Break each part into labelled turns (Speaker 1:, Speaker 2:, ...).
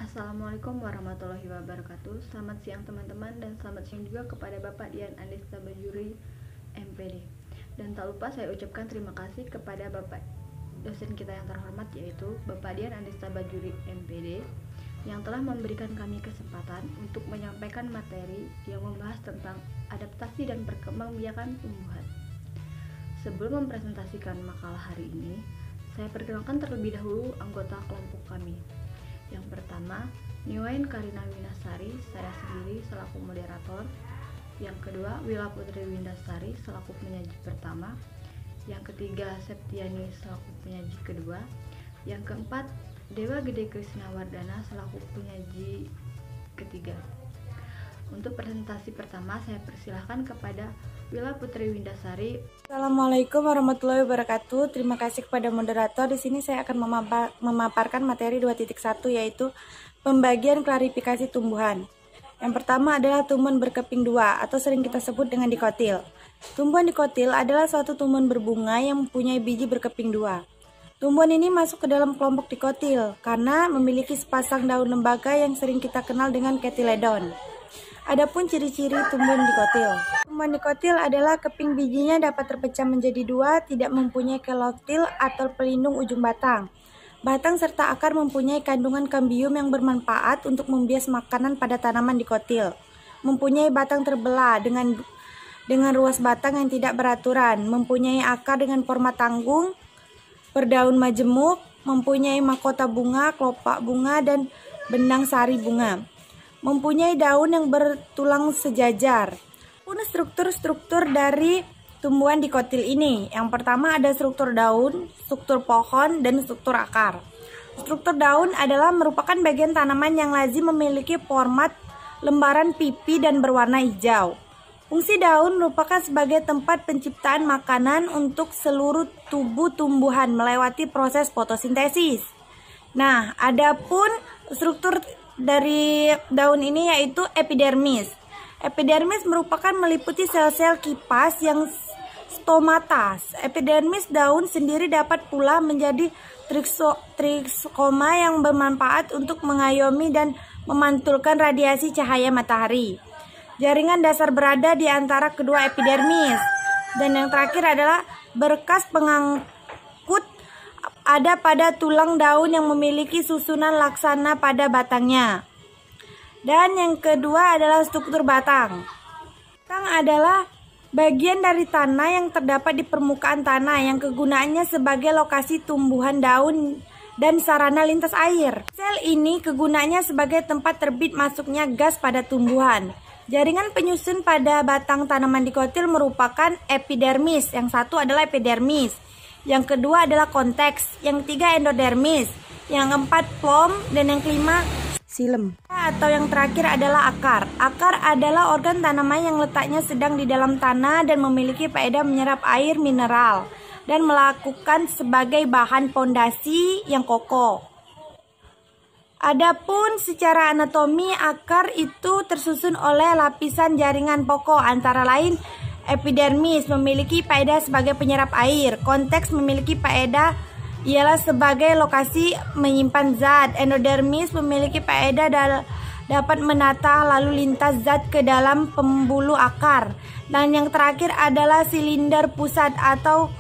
Speaker 1: Assalamualaikum warahmatullahi wabarakatuh. Selamat siang teman-teman dan selamat siang juga kepada Bapak Dian Andesta Bajuri MPD. Dan tak lupa saya ucapkan terima kasih kepada Bapak dosen kita yang terhormat, yaitu Bapak Dian Andesta Bajuri MPD, yang telah memberikan kami kesempatan untuk menyampaikan materi yang membahas tentang adaptasi dan perkembangbiakan tumbuhan. Sebelum mempresentasikan makalah hari ini, saya perkenalkan terlebih dahulu anggota kelompok kami. Yang pertama, Niwain Karina Winasari, saya sendiri selaku moderator. Yang kedua, Wila Putri Windasari selaku penyaji pertama. Yang ketiga, Septiani selaku penyaji kedua. Yang keempat, Dewa Gede Krisnawardana selaku penyaji ketiga. Untuk presentasi pertama, saya persilahkan kepada Wila Putri Windasari.
Speaker 2: Assalamualaikum warahmatullahi wabarakatuh. Terima kasih kepada moderator. Di sini saya akan memaparkan materi 2.1, yaitu pembagian klarifikasi tumbuhan. Yang pertama adalah tumbuhan berkeping dua atau sering kita sebut dengan dikotil. Tumbuhan dikotil adalah suatu tumbuhan berbunga yang mempunyai biji berkeping dua. Tumbuhan ini masuk ke dalam kelompok dikotil karena memiliki sepasang daun lembaga yang sering kita kenal dengan ketiledon. Adapun ciri-ciri tumbuhan dikotil. Tumbuhan dikotil adalah keping bijinya dapat terpecah menjadi dua, tidak mempunyai kelotil atau pelindung ujung batang. Batang serta akar mempunyai kandungan kambium yang bermanfaat untuk membias makanan pada tanaman dikotil. Mempunyai batang terbelah dengan ruas batang yang tidak beraturan. Mempunyai akar dengan forma tanggung, berdaun majemuk, mempunyai mahkota bunga, kelopak bunga, dan benang sari bunga. Mempunyai daun yang bertulang sejajar. Punya struktur-struktur dari tumbuhan dikotil ini. Yang pertama ada struktur daun, struktur pohon, dan struktur akar. Struktur daun adalah merupakan bagian tanaman yang lazim memiliki format lembaran pipi dan berwarna hijau. Fungsi daun merupakan sebagai tempat penciptaan makanan untuk seluruh tubuh tumbuhan melewati proses fotosintesis. Nah, adapun struktur dari daun ini yaitu epidermis. Epidermis merupakan meliputi sel-sel kipas yang stomata. Epidermis daun sendiri dapat pula menjadi trikoma yang bermanfaat untuk mengayomi dan memantulkan radiasi cahaya matahari. Jaringan dasar berada di antara kedua epidermis. Dan yang terakhir adalah berkas pengangkut ada pada tulang daun yang memiliki susunan laksana pada batangnya. Dan yang kedua adalah struktur batang. Batang adalah bagian dari tanah yang terdapat di permukaan tanah yang kegunaannya sebagai lokasi tumbuhan daun dan sarana lintas air. Sel ini kegunaannya sebagai tempat terbit masuknya gas pada tumbuhan. Jaringan penyusun pada batang tanaman dikotil merupakan epidermis. Yang satu adalah epidermis. Yang kedua adalah konteks, yang ketiga endodermis, yang keempat plom, dan yang kelima silem. Atau yang terakhir adalah akar. Akar adalah organ tanaman yang letaknya sedang di dalam tanah dan memiliki faedah menyerap air mineral dan melakukan sebagai bahan pondasi yang kokoh. Adapun secara anatomi, akar itu tersusun oleh lapisan jaringan pokok antara lain epidermis memiliki faedah sebagai penyerap air. Konteks memiliki faedah ialah sebagai lokasi menyimpan zat. Endodermis memiliki faedah dapat menata lalu lintas zat ke dalam pembuluh akar. Dan yang terakhir adalah silinder pusat atau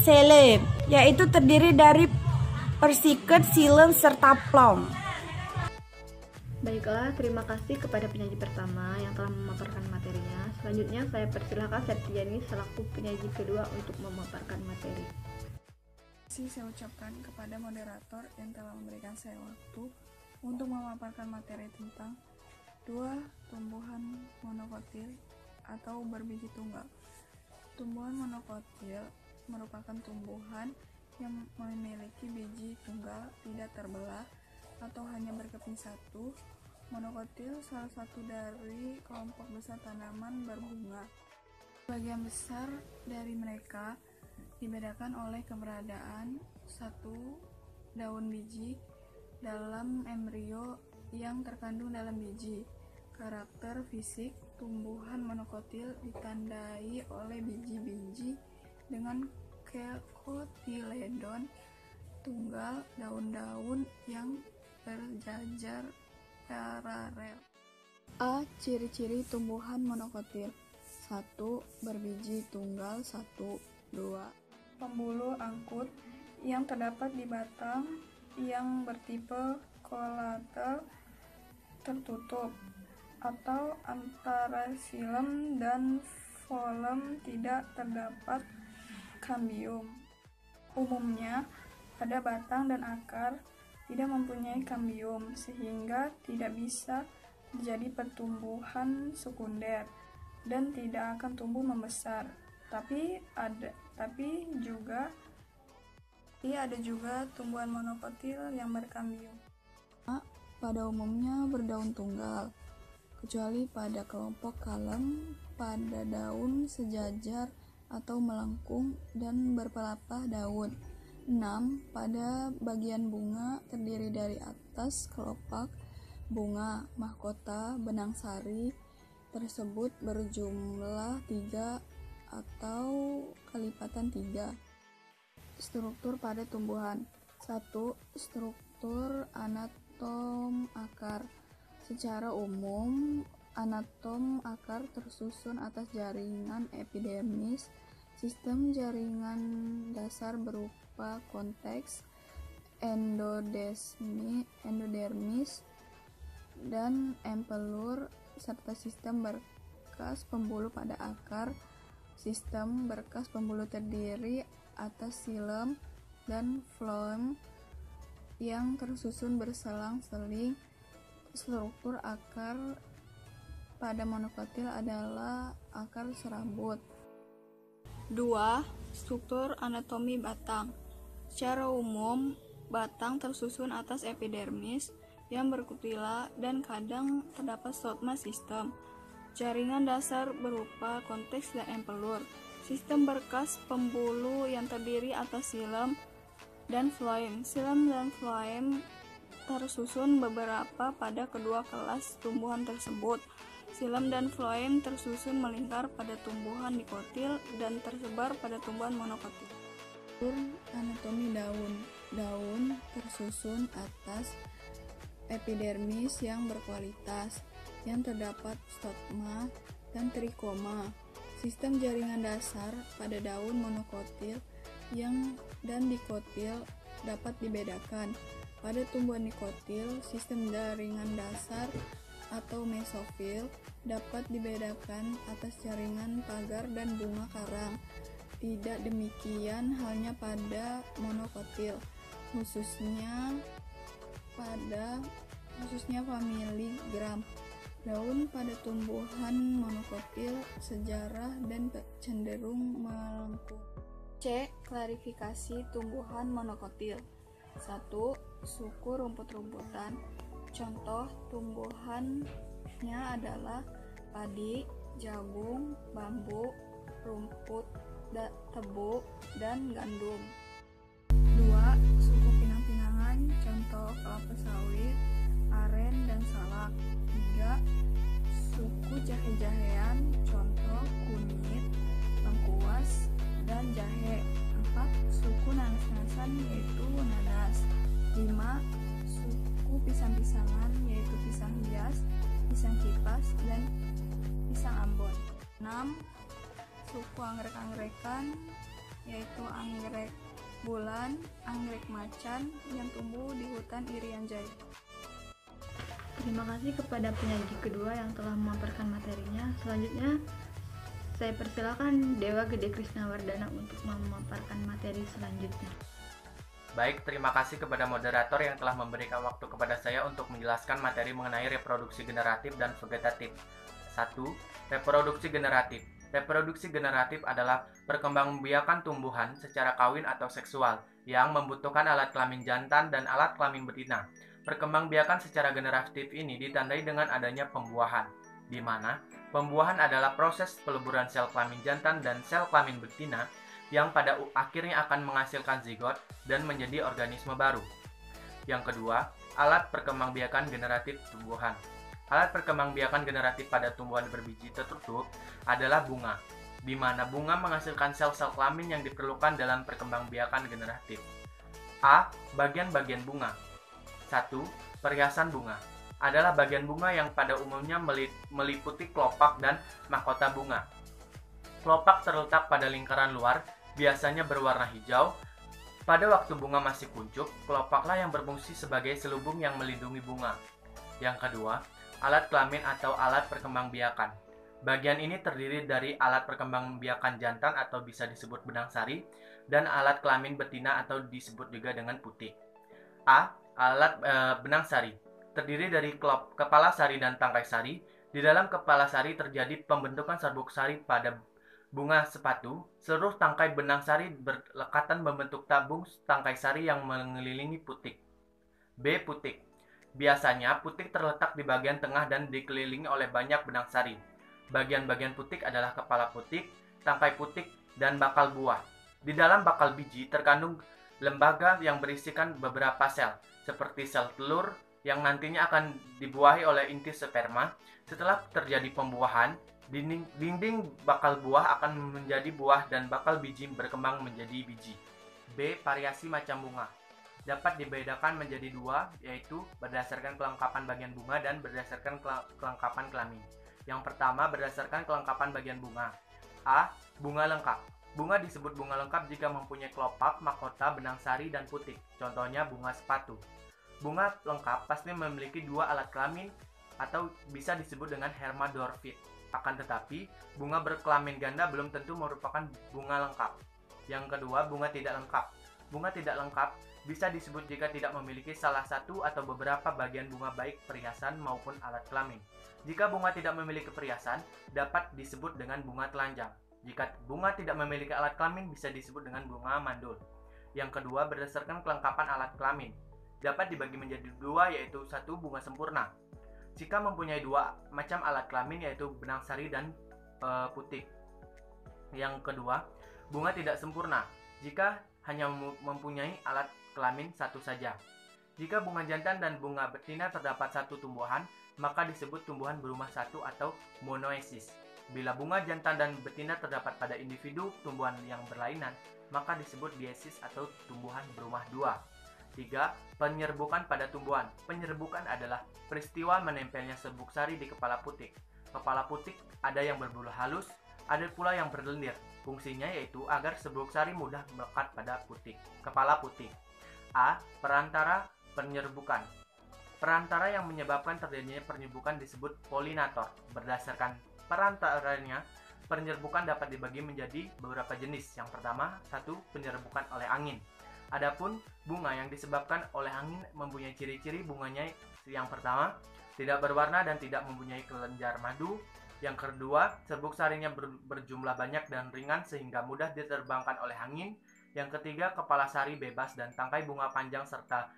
Speaker 2: sele, yaitu terdiri dari persiket, silem, serta plom.
Speaker 1: Baiklah, terima kasih kepada penyaji pertama yang telah memaparkan materinya. Selanjutnya saya persilakan Septiani selaku penyaji kedua untuk memaparkan materi.
Speaker 3: Saya ucapkan kepada moderator yang telah memberikan saya waktu untuk memaparkan materi tentang dua tumbuhan monokotil atau berbiji tunggal. Tumbuhan monokotil merupakan tumbuhan yang memiliki biji tunggal tidak terbelah atau hanya berkeping satu. Monokotil salah satu dari kelompok besar tanaman berbunga. Bagian besar dari mereka dibedakan oleh keberadaan satu daun biji dalam embrio yang terkandung dalam biji. Karakter fisik tumbuhan monokotil ditandai oleh biji-biji dengan kotiledon tunggal, daun-daun yang berjajar paralel. A. Ciri-ciri tumbuhan monokotil. 1. Berbiji tunggal 1, 2. Pembuluh angkut yang terdapat di batang yang bertipe kolate tertutup atau antara xilem dan phloem tidak terdapat kambium. Umumnya pada batang dan akar tidak mempunyai kambium sehingga tidak bisa terjadi pertumbuhan sekunder dan tidak akan tumbuh membesar. Tapi ada juga tumbuhan monokotil yang berkambium. Pada umumnya berdaun tunggal, kecuali pada kelompok kalem pada daun sejajar atau melengkung dan berpelepah daun. 6. Pada bagian bunga terdiri dari atas kelopak bunga mahkota benang sari tersebut berjumlah 3 atau kelipatan 3. Struktur pada tumbuhan. 1. Struktur anatom akar. Secara umum, anatom akar tersusun atas jaringan epidermis. Sistem jaringan dasar berupa konteks, endodermis, dan empelur, serta sistem berkas pembuluh pada akar. Sistem berkas pembuluh terdiri atas xilem dan phloem yang tersusun berselang-seling. Struktur akar pada monokotil adalah akar serabut. 2. Struktur anatomi batang. Secara umum, batang tersusun atas epidermis yang berkutila dan kadang terdapat stoma sistem. Jaringan dasar berupa konteks dan empelur. Sistem berkas pembuluh yang terdiri atas xilem dan phloem. Xilem dan phloem tersusun beberapa pada kedua kelas tumbuhan tersebut. Xilem dan phloem tersusun melingkar pada tumbuhan dikotil dan tersebar pada tumbuhan monokotil. Anatomi daun. Daun tersusun atas epidermis yang berkualitas, yang terdapat stoma dan trikoma. Sistem jaringan dasar pada daun monokotil dan dikotil dapat dibedakan. Pada tumbuhan dikotil, sistem jaringan dasar atau mesofil dapat dibedakan atas jaringan pagar dan bunga karang. Tidak demikian halnya pada monokotil, khususnya famili gram. Daun pada tumbuhan monokotil sejarah dan cenderung melengkung. C. Klarifikasi tumbuhan monokotil. 1. Suku rumput-rumputan. Contoh tumbuhannya adalah padi, jagung, bambu, rumput tebu, dan gandum. 2. Suku pinang-pinangan. Contoh kelapa sawit, aren, dan salak. 3. Suku jahe-jahean. Contoh kunyit, lengkuas, dan jahe. 4. Suku nanas-nanasan, yaitu nanas. 5. Suku pisang-pisangan, yaitu pisang hias, pisang kipas, dan pisang ambon. 6. Suku anggrek-anggrekan, yaitu anggrek bulan, anggrek macan yang tumbuh di hutan Irian Jaya.
Speaker 1: Terima kasih kepada penyaji kedua yang telah memaparkan materinya. Selanjutnya, saya persilakan Dewa Gede Krisnawardana untuk memaparkan materi selanjutnya.
Speaker 4: Baik, terima kasih kepada moderator yang telah memberikan waktu kepada saya untuk menjelaskan materi mengenai reproduksi generatif dan vegetatif. 1. Reproduksi generatif. Reproduksi generatif adalah perkembangbiakan tumbuhan secara kawin atau seksual yang membutuhkan alat kelamin jantan dan alat kelamin betina. Perkembangbiakan secara generatif ini ditandai dengan adanya pembuahan, di mana pembuahan adalah proses peleburan sel kelamin jantan dan sel kelamin betina yang pada akhirnya akan menghasilkan zigot dan menjadi organisme baru. Yang kedua, alat perkembangbiakan generatif tumbuhan. Alat perkembangbiakan generatif pada tumbuhan berbiji tertutup adalah bunga, di mana bunga menghasilkan sel-sel kelamin yang diperlukan dalam perkembangbiakan generatif. A. Bagian-bagian bunga. 1. Perhiasan bunga adalah bagian bunga yang pada umumnya meliputi kelopak dan mahkota bunga. Kelopak terletak pada lingkaran luar, biasanya berwarna hijau. Pada waktu bunga masih kuncup, kelopaklah yang berfungsi sebagai selubung yang melindungi bunga. Yang kedua, alat kelamin atau alat perkembangbiakan. Bagian ini terdiri dari alat perkembangbiakan jantan atau bisa disebut benang sari, dan alat kelamin betina atau disebut juga dengan putik. A. Alat benang sari terdiri dari kepala sari dan tangkai sari. Di dalam kepala sari terjadi pembentukan serbuk sari pada bunga sepatu. Seluruh tangkai benang sari berlekatan membentuk tabung tangkai sari yang mengelilingi putik. B. Putik. Biasanya putik terletak di bagian tengah dan dikelilingi oleh banyak benang sari. Bagian-bagian putik adalah kepala putik, tangkai putik, dan bakal buah. Di dalam bakal biji terkandung lembaga yang berisikan beberapa sel, seperti sel telur yang nantinya akan dibuahi oleh inti sperma. Setelah terjadi pembuahan, dinding bakal buah akan menjadi buah dan bakal biji berkembang menjadi biji. B. Variasi macam bunga dapat dibedakan menjadi dua, yaitu berdasarkan kelengkapan bagian bunga dan berdasarkan kelengkapan kelamin. Yang pertama, berdasarkan kelengkapan bagian bunga. A. Bunga lengkap. Bunga disebut bunga lengkap jika mempunyai kelopak, mahkota, benang sari, dan putik. Contohnya bunga sepatu. Bunga lengkap pasti memiliki dua alat kelamin atau bisa disebut dengan hermafrodit. Akan tetapi, bunga berkelamin ganda belum tentu merupakan bunga lengkap. Yang kedua, bunga tidak lengkap. Bunga tidak lengkap bisa disebut jika tidak memiliki salah satu atau beberapa bagian bunga baik perhiasan maupun alat kelamin. Jika bunga tidak memiliki perhiasan, dapat disebut dengan bunga telanjang. Jika bunga tidak memiliki alat kelamin, bisa disebut dengan bunga mandul. Yang kedua, berdasarkan kelengkapan alat kelamin. Dapat dibagi menjadi dua, yaitu satu, bunga sempurna. Jika mempunyai dua macam alat kelamin, yaitu benang sari dan putik. Yang kedua, bunga tidak sempurna. Jika hanya mempunyai alat kelamin satu saja. Jika bunga jantan dan bunga betina terdapat satu tumbuhan, maka disebut tumbuhan berumah satu atau monoesis. Bila bunga jantan dan betina terdapat pada individu tumbuhan yang berlainan, maka disebut diesis atau tumbuhan berumah dua. 3. Penyerbukan pada tumbuhan. Penyerbukan adalah peristiwa menempelnya serbuk sari di kepala putik. Kepala putik ada yang berbulu halus, ada pula yang berlendir. Fungsinya yaitu agar serbuk sari mudah melekat pada putik. Kepala putik. A. Perantara penyerbukan. Perantara yang menyebabkan terjadinya penyerbukan disebut polinator. Berdasarkan perantaranya, penyerbukan dapat dibagi menjadi beberapa jenis. Yang pertama, 1. Penyerbukan oleh angin. Adapun bunga yang disebabkan oleh angin mempunyai ciri-ciri bunganya. Yang pertama, tidak berwarna dan tidak mempunyai kelenjar madu. Yang kedua, serbuk sarinya berjumlah banyak dan ringan sehingga mudah diterbangkan oleh angin. Yang ketiga, kepala sari bebas dan tangkai bunga panjang serta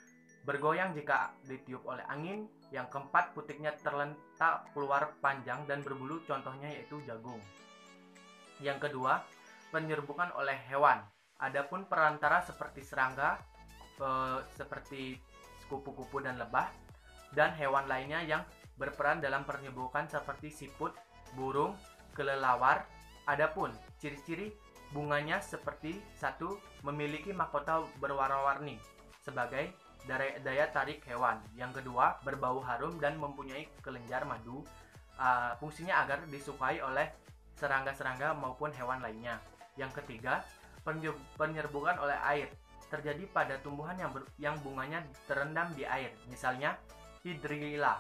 Speaker 4: bergoyang jika ditiup oleh angin. Yang keempat, putiknya terlentak keluar panjang dan berbulu, contohnya yaitu jagung. Yang kedua, penyerbukan oleh hewan. Adapun perantara seperti serangga, seperti kupu-kupu dan lebah, dan hewan lainnya yang berperan dalam penyerbukan seperti siput, burung, kelelawar. Adapun ciri-ciri bunganya seperti 1. Memiliki mahkota berwarna-warni sebagai daya tarik hewan. Yang kedua, berbau harum dan mempunyai kelenjar madu. Fungsinya agar disukai oleh serangga-serangga maupun hewan lainnya. Yang ketiga, penyerbukan oleh air terjadi pada tumbuhan yang bunganya terendam di air, misalnya hidrilla.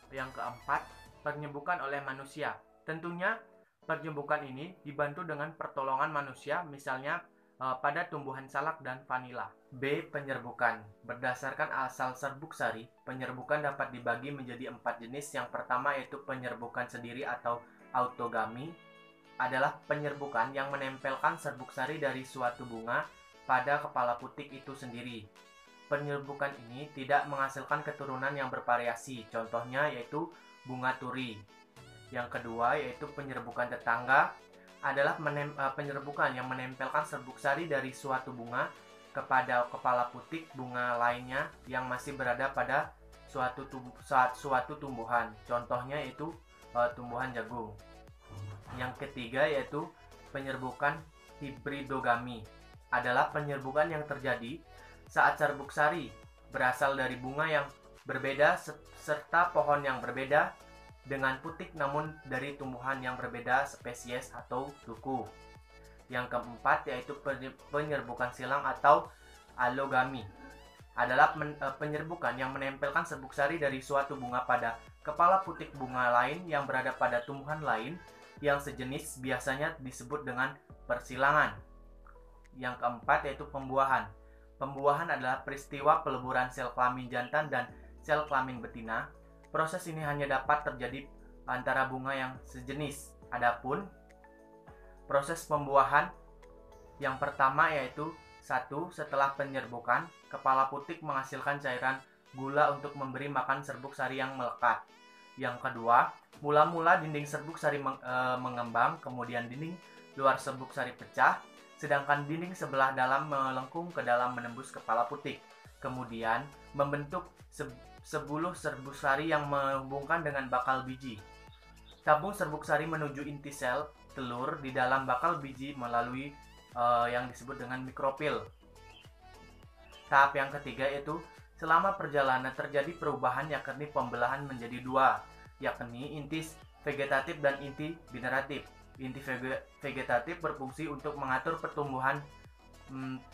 Speaker 4: Yang keempat, penyerbukan oleh manusia. Tentunya penyerbukan ini dibantu dengan pertolongan manusia, misalnya pada tumbuhan salak dan vanila. B. Penyerbukan. Berdasarkan asal serbuk sari, penyerbukan dapat dibagi menjadi 4 jenis. Yang pertama yaitu penyerbukan sendiri atau autogami. Adalah penyerbukan yang menempelkan serbuk sari dari suatu bunga pada kepala putik itu sendiri. Penyerbukan ini tidak menghasilkan keturunan yang bervariasi, contohnya yaitu bunga turi. Yang kedua yaitu penyerbukan tetangga, adalah penyerbukan yang menempelkan serbuk sari dari suatu bunga kepada kepala putik bunga lainnya yang masih berada pada suatu tumbuhan, contohnya yaitu tumbuhan jagung. Yang ketiga yaitu penyerbukan hibridogami, adalah penyerbukan yang terjadi saat serbuk sari berasal dari bunga yang berbeda serta pohon yang berbeda dengan putik namun dari tumbuhan yang berbeda spesies atau suku. Yang keempat yaitu penyerbukan silang atau allogamy. Adalah penyerbukan yang menempelkan serbuk sari dari suatu bunga pada kepala putik bunga lain yang berada pada tumbuhan lain yang sejenis, biasanya disebut dengan persilangan. Yang keempat yaitu pembuahan. Pembuahan adalah peristiwa peleburan sel kelamin jantan dan sel kelamin betina. Proses ini hanya dapat terjadi antara bunga yang sejenis. Adapun proses pembuahan yang pertama yaitu 1. Setelah penyerbukan, kepala putik menghasilkan cairan gula untuk memberi makan serbuk sari yang melekat. Yang kedua, mula-mula dinding serbuk sari mengembang, kemudian dinding luar serbuk sari pecah, sedangkan dinding sebelah dalam melengkung ke dalam menembus kepala putik. Kemudian membentuk sebuluh serbuk sari yang menghubungkan dengan bakal biji. Tabung serbuk sari menuju inti sel telur di dalam bakal biji melalui yang disebut dengan mikrofil. Tahap yang ketiga yaitu selama perjalanan terjadi perubahan yakni pembelahan menjadi dua, yakni inti vegetatif dan inti generatif. Inti vegetatif berfungsi untuk mengatur pertumbuhan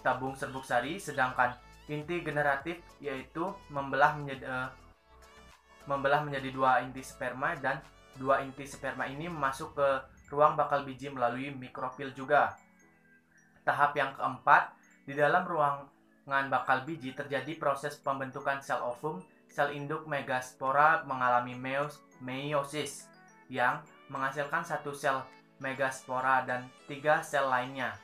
Speaker 4: tabung serbuk sari, sedangkan inti generatif yaitu membelah menjadi dua inti sperma, dan dua inti sperma ini masuk ke ruang bakal biji melalui mikrofil juga. Tahap yang keempat, di dalam ruangan bakal biji terjadi proses pembentukan sel ovum. Sel induk megaspora mengalami meiosis yang menghasilkan satu sel megaspora dan 3 sel lainnya.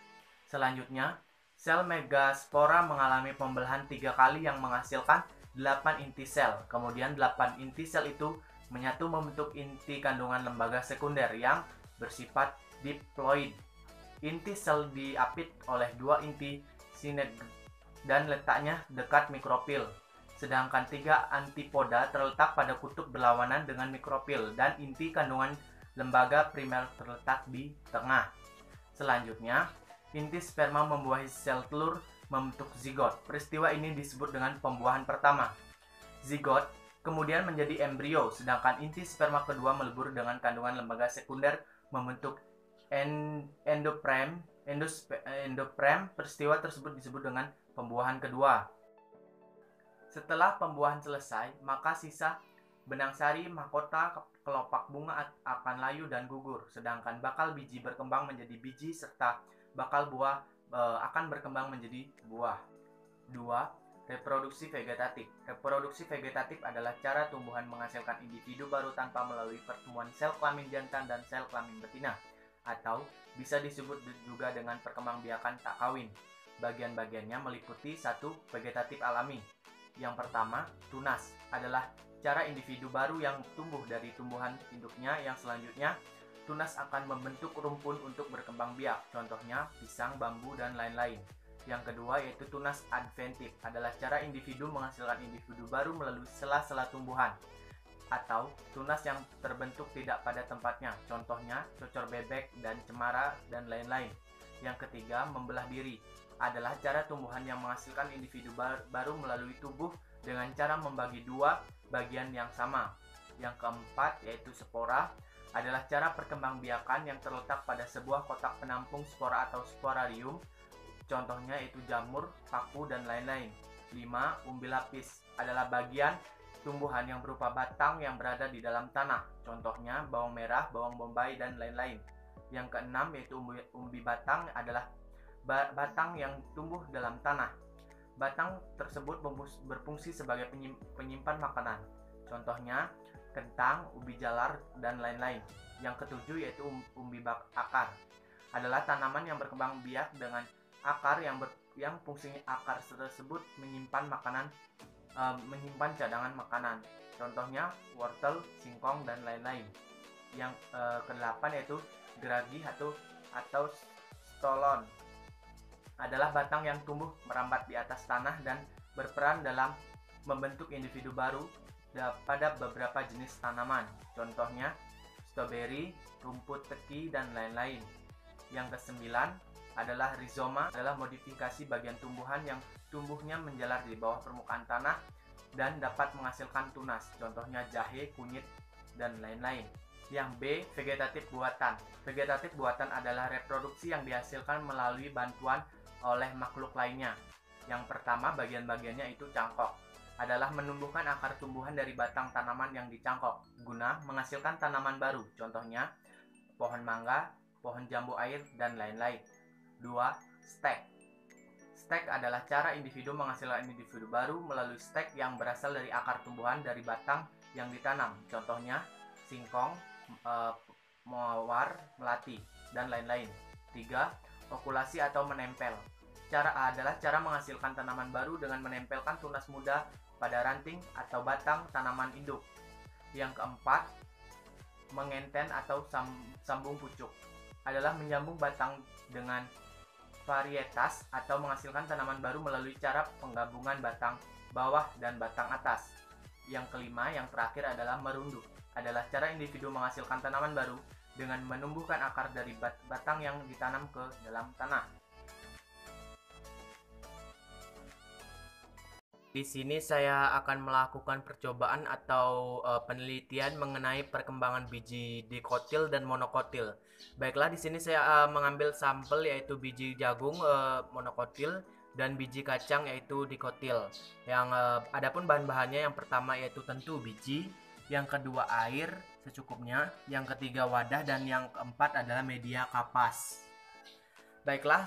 Speaker 4: Selanjutnya, sel megaspora mengalami pembelahan 3 kali yang menghasilkan 8 inti sel. Kemudian 8 inti sel itu menyatu membentuk inti kandungan lembaga sekunder yang bersifat diploid. Inti sel diapit oleh 2 inti sineg dan letaknya dekat mikrofil. Sedangkan 3 antipoda terletak pada kutub berlawanan dengan mikrofil dan inti kandungan lembaga primer terletak di tengah. Selanjutnya, inti sperma membuahi sel telur membentuk zigot. Peristiwa ini disebut dengan pembuahan pertama. Zigot kemudian menjadi embrio, sedangkan inti sperma kedua melebur dengan kandungan lembaga sekunder membentuk endoprem. Peristiwa tersebut disebut dengan pembuahan kedua. Setelah pembuahan selesai, maka sisa benang sari, mahkota, kelopak bunga akan layu dan gugur, sedangkan bakal biji berkembang menjadi biji serta bakal buah akan berkembang menjadi buah. 2. Reproduksi vegetatif. Reproduksi vegetatif adalah cara tumbuhan menghasilkan individu baru tanpa melalui pertemuan sel kelamin jantan dan sel kelamin betina, atau bisa disebut juga dengan perkembangbiakan tak kawin. Bagian-bagiannya meliputi 1. Vegetatif alami. Yang pertama, tunas adalah cara individu baru yang tumbuh dari tumbuhan induknya. Yang selanjutnya, tunas akan membentuk rumpun untuk berkembang biak, contohnya pisang, bambu, dan lain-lain. Yang kedua yaitu tunas adventif, adalah cara individu menghasilkan individu baru melalui sela-sela tumbuhan, atau tunas yang terbentuk tidak pada tempatnya, contohnya cocor bebek dan cemara, dan lain-lain. Yang ketiga, membelah diri, adalah cara tumbuhan yang menghasilkan individu baru melalui tubuh dengan cara membagi dua bagian yang sama. Yang keempat yaitu spora, adalah cara perkembangbiakan yang terletak pada sebuah kotak penampung spora atau sporarium, contohnya yaitu jamur, paku, dan lain-lain. 5. Umbi lapis, adalah bagian tumbuhan yang berupa batang yang berada di dalam tanah, contohnya bawang merah, bawang bombay, dan lain-lain. Yang keenam yaitu umbi batang, adalah batang yang tumbuh dalam tanah. Batang tersebut berfungsi sebagai penyimpan makanan, contohnya kentang, ubi jalar, dan lain-lain. Yang ketujuh yaitu umbi akar, adalah tanaman yang berkembang biak dengan akar yang fungsinya akar tersebut menyimpan makanan, menyimpan cadangan makanan, contohnya wortel, singkong, dan lain-lain. Yang kedelapan yaitu geragi atau stolon, adalah batang yang tumbuh merambat di atas tanah dan berperan dalam membentuk individu baru pada beberapa jenis tanaman, contohnya stroberi, rumput teki, dan lain-lain. Yang kesembilan adalah rizoma, adalah modifikasi bagian tumbuhan yang tumbuhnya menjalar di bawah permukaan tanah dan dapat menghasilkan tunas, contohnya jahe, kunyit, dan lain-lain. Yang B, vegetatif buatan. Vegetatif buatan adalah reproduksi yang dihasilkan melalui bantuan oleh makhluk lainnya. Yang pertama, bagian-bagiannya itu cangkok, adalah menumbuhkan akar tumbuhan dari batang tanaman yang dicangkok, guna menghasilkan tanaman baru, contohnya pohon mangga, pohon jambu air, dan lain-lain. 2. Stek. Stek adalah cara individu menghasilkan individu baru melalui stek yang berasal dari akar tumbuhan dari batang yang ditanam, contohnya singkong, mawar, melati, dan lain-lain. 3. Okulasi atau menempel. Adalah cara menghasilkan tanaman baru dengan menempelkan tunas muda pada ranting atau batang tanaman induk. Yang keempat, mengenten atau sambung pucuk, adalah menyambung batang dengan varietas atau menghasilkan tanaman baru melalui cara penggabungan batang bawah dan batang atas. Yang kelima, yang terakhir adalah merunduk, adalah cara individu menghasilkan tanaman baru dengan menumbuhkan akar dari batang yang ditanam ke dalam tanah. Di sini saya akan melakukan percobaan atau penelitian mengenai perkembangan biji dikotil dan monokotil. Baiklah, di sini saya mengambil sampel yaitu biji jagung monokotil dan biji kacang yaitu dikotil. Yang adapun bahan-bahannya, yang pertama yaitu tentu biji, yang kedua air secukupnya, yang ketiga wadah, dan yang keempat adalah media kapas. Baiklah,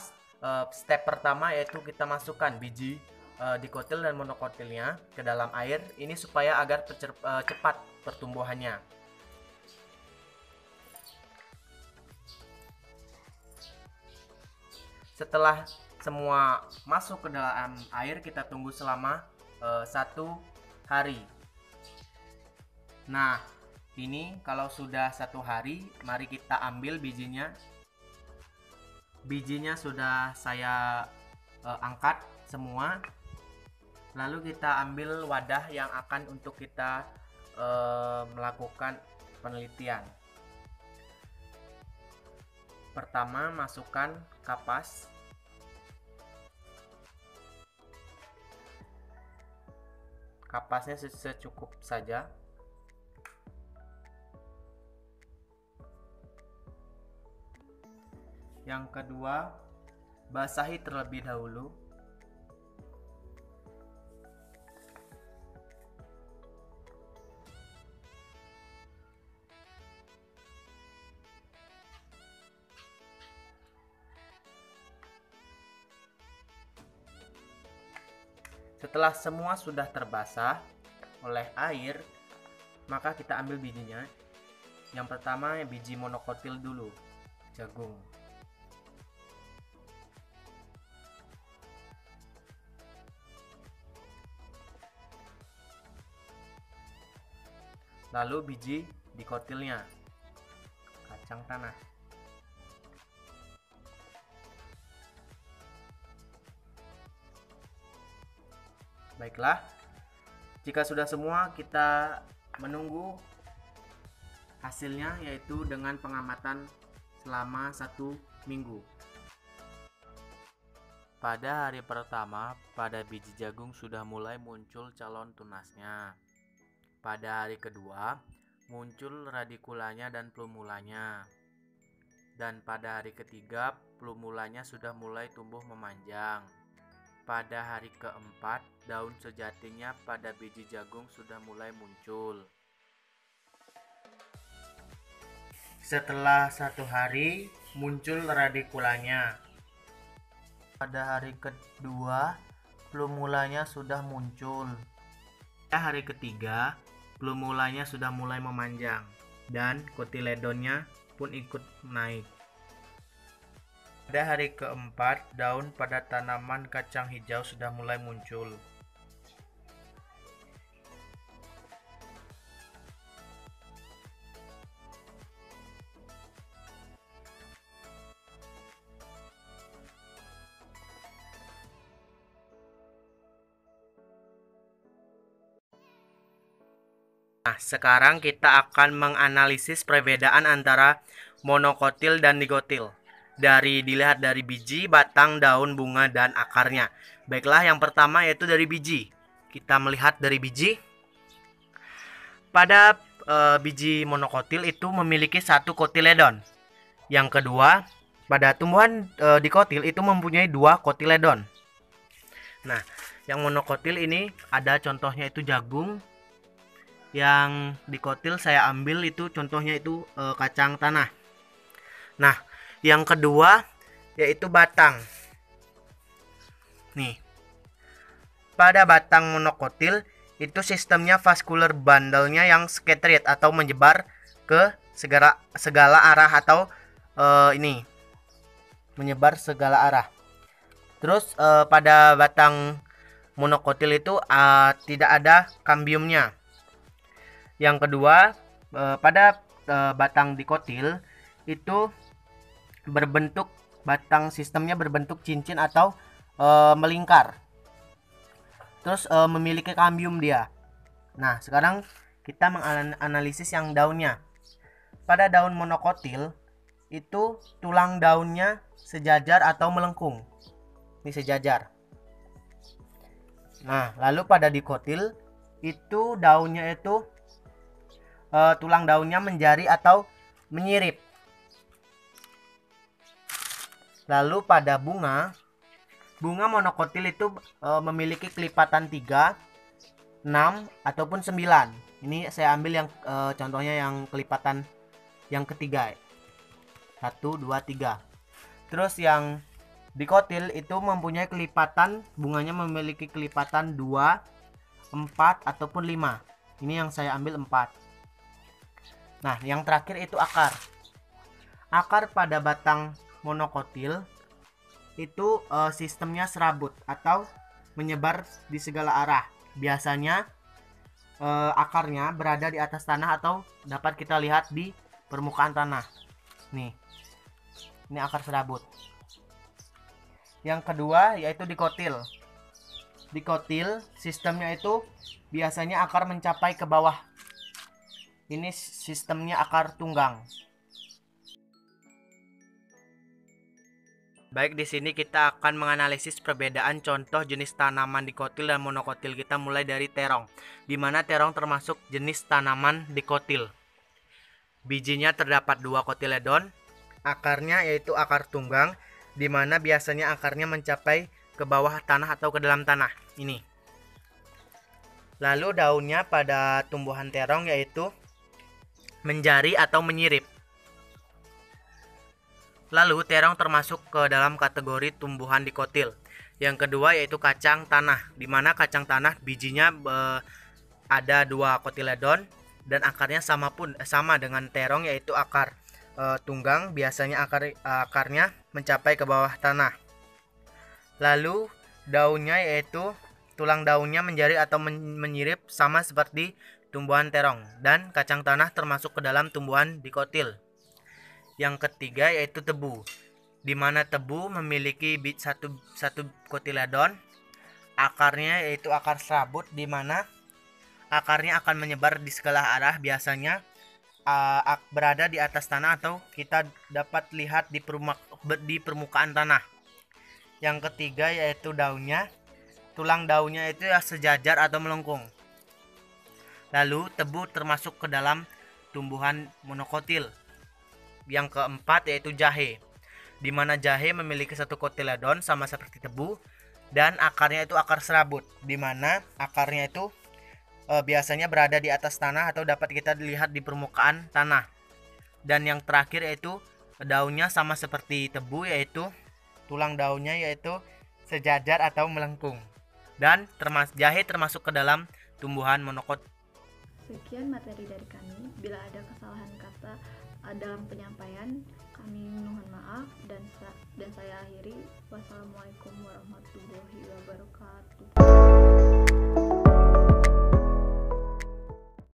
Speaker 4: step pertama yaitu kita masukkan biji dikotil dan monokotilnya ke dalam air ini supaya agar cepat pertumbuhannya. Setelah semua masuk ke dalam air, kita tunggu selama 1 hari. Nah, ini kalau sudah 1 hari, mari kita ambil bijinya. Bijinya sudah saya angkat semua. Lalu kita ambil wadah yang akan untuk kita melakukan penelitian. Pertama, masukkan kapas. Kapasnya secukup saja. Yang kedua, basahi terlebih dahulu. Setelah semua sudah terbasah oleh air, maka kita ambil bijinya. Yang pertama biji monokotil dulu, jagung. Lalu biji dikotilnya, kacang tanah. Baiklah, jika sudah semua, kita menunggu hasilnya, yaitu dengan pengamatan selama 1 minggu. Pada hari pertama, pada biji jagung sudah mulai muncul calon tunasnya. Pada hari kedua, muncul radikulanya dan plumulanya. Dan pada hari ketiga, plumulanya sudah mulai tumbuh memanjang. Pada hari keempat, daun sejatinya pada biji jagung sudah mulai muncul. Setelah 1 hari, muncul radikulanya. Pada hari kedua, plumulanya sudah muncul. Pada hari ketiga, plumulanya sudah mulai memanjang dan kotiledonnya pun ikut naik. Pada hari keempat, daun pada tanaman kacang hijau sudah mulai muncul. Nah, sekarang kita akan menganalisis perbedaan antara monokotil dan dikotil. Dilihat dari biji, batang, daun, bunga, dan akarnya. Baiklah, yang pertama yaitu dari biji. kita melihat dari biji. Pada biji monokotil itu memiliki satu kotiledon. Yang kedua, pada tumbuhan dikotil itu mempunyai 2 kotiledon. Nah, yang monokotil ini ada contohnya itu jagung. Yang dikotil saya ambil itu contohnya itu kacang tanah. Nah, yang kedua yaitu batang. Nih. Pada batang monokotil itu sistemnya vascular bundle-nya yang scattered atau menyebar ke segala arah atau menyebar segala arah. Terus pada batang monokotil itu tidak ada kambiumnya. Yang kedua, pada batang dikotil itu sistemnya berbentuk cincin atau melingkar. Terus memiliki kambium dia. Nah, sekarang kita menganalisis yang daunnya. Pada daun monokotil itu tulang daunnya sejajar atau melengkung. Ini sejajar. Nah, lalu pada dikotil itu daunnya itu tulang daunnya menjari atau menyirip. Lalu pada bunga monokotil itu memiliki kelipatan 3, 6 ataupun 9. Ini saya ambil yang contohnya yang kelipatan yang ketiga. 1, 2, 3. Terus yang dikotil itu mempunyai kelipatan, bunganya memiliki kelipatan 2, 4 ataupun 5. Ini yang saya ambil 4. Nah, yang terakhir itu akar. Akar pada batang monokotil itu sistemnya serabut atau menyebar di segala arah. Biasanya akarnya berada di atas tanah atau dapat kita lihat di permukaan tanah. Nih. Ini akar serabut. Yang kedua yaitu dikotil. Dikotil sistemnya itu biasanya akar mencapai ke bawah. Ini sistemnya akar tunggang. Baik, di sini kita akan menganalisis perbedaan contoh jenis tanaman dikotil dan monokotil kita mulai dari terong, di mana terong termasuk jenis tanaman dikotil. Bijinya terdapat 2 kotiledon, akarnya yaitu akar tunggang, di mana biasanya akarnya mencapai ke bawah tanah atau ke dalam tanah. Ini. Lalu daunnya pada tumbuhan terong yaitu menjari atau menyirip. Lalu terong termasuk ke dalam kategori tumbuhan dikotil. Yang kedua yaitu kacang tanah, di mana kacang tanah bijinya ada 2 kotiledon dan akarnya sama dengan terong yaitu akar tunggang, biasanya akarnya mencapai ke bawah tanah. Lalu daunnya yaitu tulang daunnya menjari atau menyirip sama seperti tumbuhan terong, dan kacang tanah termasuk ke dalam tumbuhan dikotil. Yang ketiga yaitu tebu, di mana tebu memiliki satu kotiledon, akarnya yaitu akar serabut, di mana akarnya akan menyebar di segala arah, biasanya berada di atas tanah atau kita dapat lihat di permukaan tanah. Yang ketiga yaitu daunnya, tulang daunnya itu sejajar atau melengkung. Lalu tebu termasuk ke dalam tumbuhan monokotil. Yang keempat yaitu jahe, di mana jahe memiliki 1 kotiledon sama seperti tebu, dan akarnya itu akar serabut, di mana akarnya itu biasanya berada di atas tanah atau dapat kita lihat di permukaan tanah. Dan yang terakhir yaitu daunnya sama seperti tebu, yaitu tulang daunnya yaitu sejajar atau melengkung, dan jahe termasuk ke dalam tumbuhan monokotil.
Speaker 1: Sekian materi dari kami. Bila ada kesalahan kata dalam penyampaian, kami mohon maaf dan saya akhiri. Wassalamualaikum warahmatullahi wabarakatuh.